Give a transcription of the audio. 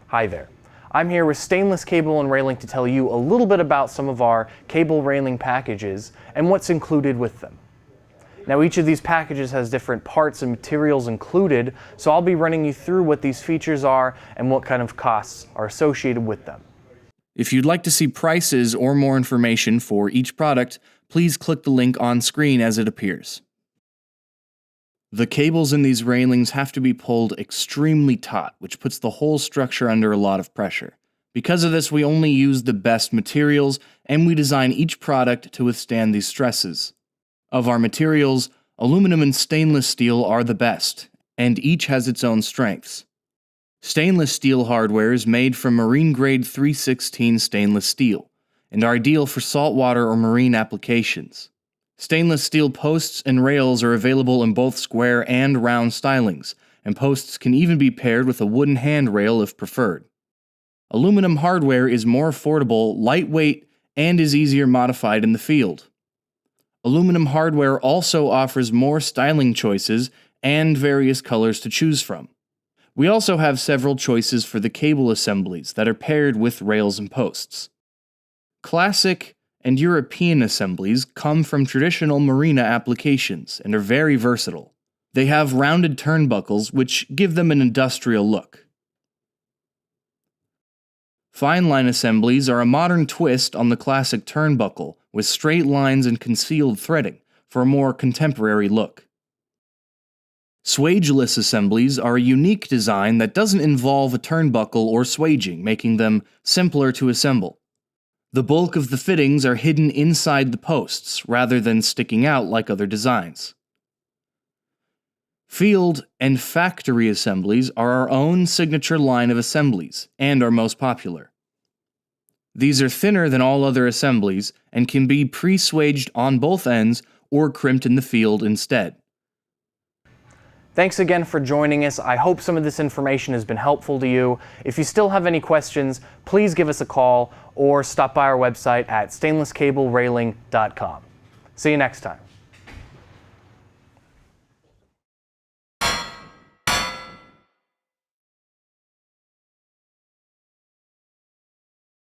Hi there. I'm here with Stainless Cable and Railing to tell you a little bit about some of our cable railing packages and what's included with them. Now, each of these packages has different parts and materials included, so I'll be running you through what these features are and what kind of costs are associated with them. If you'd like to see prices or more information for each product, please click the link on screen as it appears. The cables in these railings have to be pulled extremely taut, which puts the whole structure under a lot of pressure. Because of this, we only use the best materials, and we design each product to withstand these stresses. Of our materials, aluminum and stainless steel are the best, and each has its own strengths. Stainless steel hardware is made from marine-grade 316 stainless steel, and are ideal for saltwater or marine applications. Stainless steel posts and rails are available in both square and round stylings, and posts can even be paired with a wooden handrail if preferred. Aluminum hardware is more affordable, lightweight, and is easier modified in the field. Aluminum hardware also offers more styling choices and various colors to choose from. We also have several choices for the cable assemblies that are paired with rails and posts. Classic and European assemblies come from traditional marina applications and are very versatile. They have rounded turnbuckles which give them an industrial look. Fine line assemblies are a modern twist on the classic turnbuckle with straight lines and concealed threading for a more contemporary look. Swageless assemblies are a unique design that doesn't involve a turnbuckle or swaging, making them simpler to assemble. The bulk of the fittings are hidden inside the posts, rather than sticking out like other designs. Field and factory assemblies are our own signature line of assemblies, and are most popular. These are thinner than all other assemblies, and can be pre-swaged on both ends, or crimped in the field instead. Thanks again for joining us. I hope some of this information has been helpful to you. If you still have any questions, please give us a call or stop by our website at stainlesscablerailing.com. See you next time.